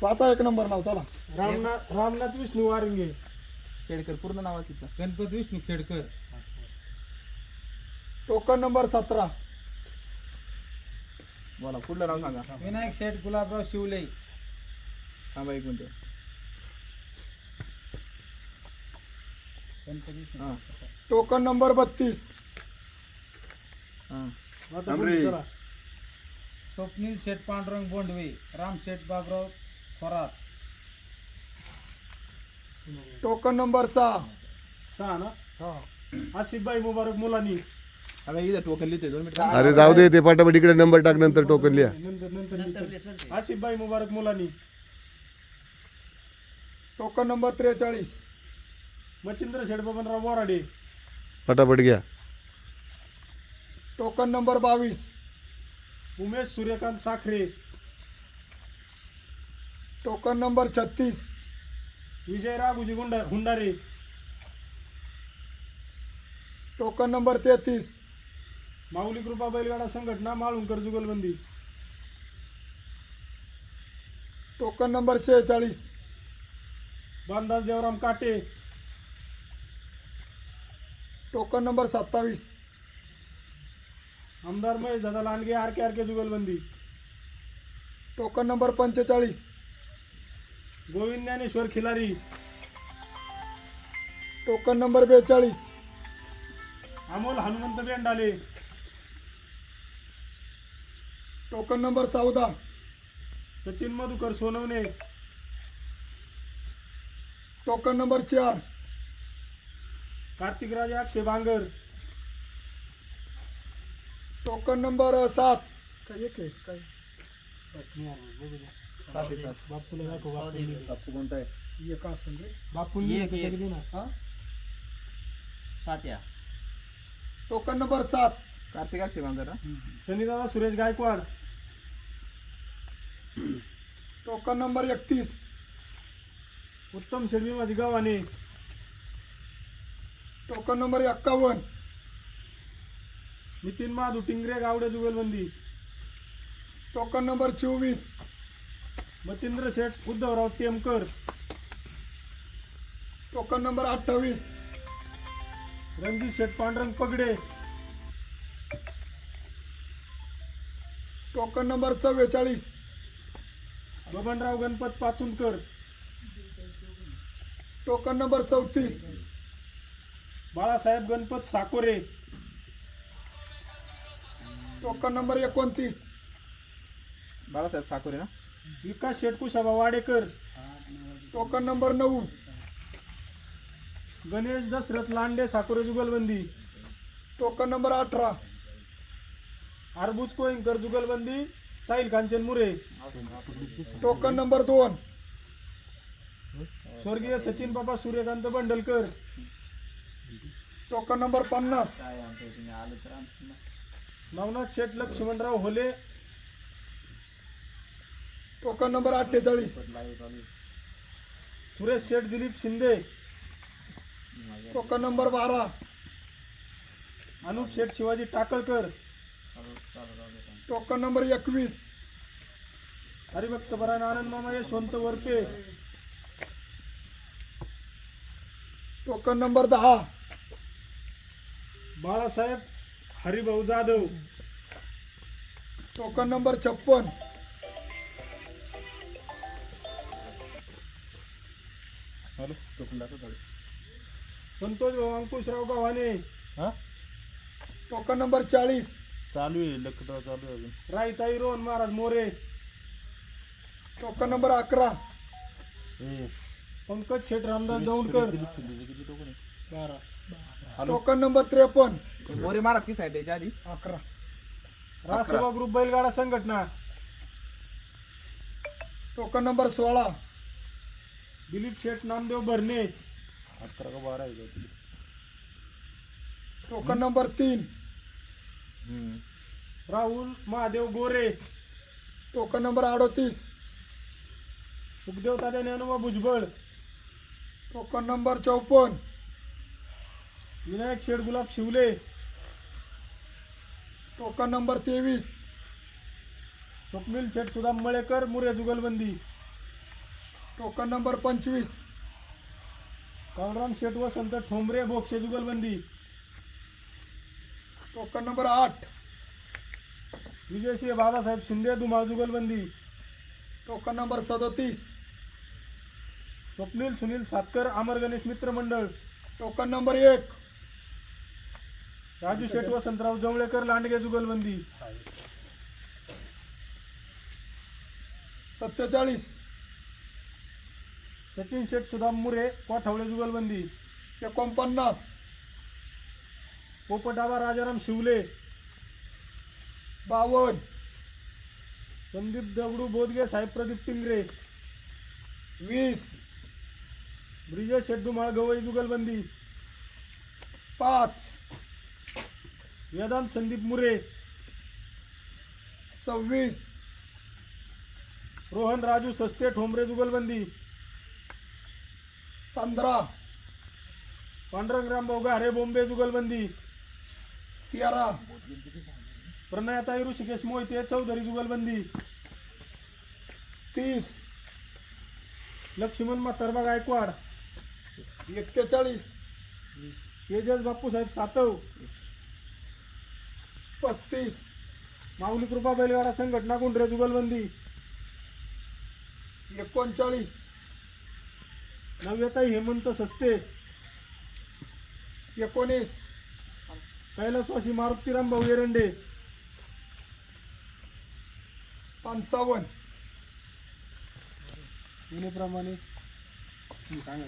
आता 1 नंबर नाव चला. रामनाथ विष्णू वारिंगे. खेडकर पूर्ण नाव तिथं. गणपत विष्णू खेडकर. Token number 17. बोला पुढलं नाव सांगा. विनायक शेठ गुलाबराव शिवले. थांबा एक मिनिट. हां टोकन नंबर 32. हां स्वप्नील शेठ पांडुरंग बोंडवे. राम शेठ बाबराव थोरात. Token number 6. 6 ना. आसिफबाई मुबारक मुलानी. आता इथं टोकन लिहिते 2 मिनिट. अरे जाऊ दे ते पाटापाट इकडे नंबर टाक नंतर टोकन लिहा. नंतर आसिफबाई मुबारक मुलानी. Token number 43. मच्छिंद्र शेठ बबनराव बोराडे. पटापट घ्या. Token number 22. Umesh Suryakant Sakhare. Token number 36. Vijay Raghuji Hundare. Token number 33. Mauli Krupa Bailgada संघटना माळुंकर जुगलबंदी. Token number 46. Bandhas Devram Kate. Token number 27. आमदार Mahesh Dada Landge R K Jugalbandi. Token number 45. Govind Dnyaneshwar Khilari. Token number 42. Amol Hanumant Bendale. Token number 14. Sachin Madhukar Sonawane. Token number 4. Kartik Raja Akshay Bangar. Token number 7. काय एक आहे काय? बापूला दाखव. बापू कोणता आहे? एक असेल रे. बापू हा? Satya. Token number 7. Kartik Akshay Bangar. Sunnydada Suresh Gaikwad. Token number 31. Uttam Shedvi माझी गावाने. Token number 51. Nitin Madhu Tingre Gawade Jugalbandi. Token number 24. Machhindra Sheth Uddhavrao Temkar. Token number 28. Ranjit Sheth Pandurang Pagade. Token number 44. Babanrao Ganpat Pachundkar. Token number 34. Balasaheb Ganpat Sakore. Token number 29. Balasaheb Sakore ना. विकास शेठ कुशाबा वाडेकर. Token number 9. गणेश दशरथ लांडे साकोरे जुगलबंदी. Token number 18. आरबुज कोईंकर जुगलबंदी. साहिल कांचन मुरे. Token number 2. स्वर्गीय Sachin Baba Suryakant Bandalkar. Token number 50. Navnath Sheth Laxmanrao Hole. Token number 48. Suresh Sheth Dilip Shinde. Token number 12. Anup Sheth Shivaji Takalkar. Token number 21. हरिभक्त परायण Anand Mama Yashwant Varpe. Token number 10. Balasaheb Haribhau Jadhav. Token number 56. Santosh Bhau Ankushrao Gavhane. Token number 40. चालू आहे लखतराव चालू आहे अजून. Raitai Rohan Maharaj More. Token number 11. Pankaj Sheth Ramdas Daundkar. 12. Token number 53. More Maharaj किती आहे त्याच्या आधी? 11. राष्ट्रवा group Bailgada Sanghatana. Token number 16. Dilip Sheth Namdev Bharane. 11 का 12 आहे. Token number 3. Rahul Mahadev Gore. Token number 38. Sukhdev Tatya Dnyanoba Bhujbal. Token number 54. Vinayak Sheth Gulab Shivale. Token number 23. Swapnil Sheth Sudam Malekar Mure जुगलबंदी. Token number 25. काळराम शेठ वसंत ठोंबरे बोक्षे जुगलबंदी. Token number 8. विजयसिंह बाबासाहेब शिंदे धुमाळ जुगलबंदी. Token number 37. स्वप्नील सुनील सातकर अमर गणेश मित्र मंडळ. Token number 1. राजू शेठ वसंतराव जवळेकर लांडगे जुगलबंदी. 47. सचिन शेठ सुदाम मुरे कोठावळे जुगलबंदी. 49. पोपटाबा राजाराम शिवले. 52. संदीप दगडू बोदगे साहेब प्रदीप टिंगरे. 20. ब्रिजेश शेठ धुमाळ गवई जुगलबंदी. 5. वेदांत संदीप मुरे. 26. रोहन राजू सस्ते ठोंबरे जुगलबंदी. 15. पांडुरंगराम बोगारे बोंबे जुगलबंदी. 13. प्रणयताई ऋषिकेश मोहिते चौधरी जुगलबंदी. 30. लक्ष्मण म्हातारबा गायकवाड. 41. तेजस बापूसाहेब सातव. 35. माऊली कृपा बैलगाडा संघटना गुंडरे जुगलबंदी. 39. नव्यताई हेमंत सस्ते. 19. कैलासवासी मारुतीराम भाऊ एरंडे. 55. येण्याप्रमाणे सांगा.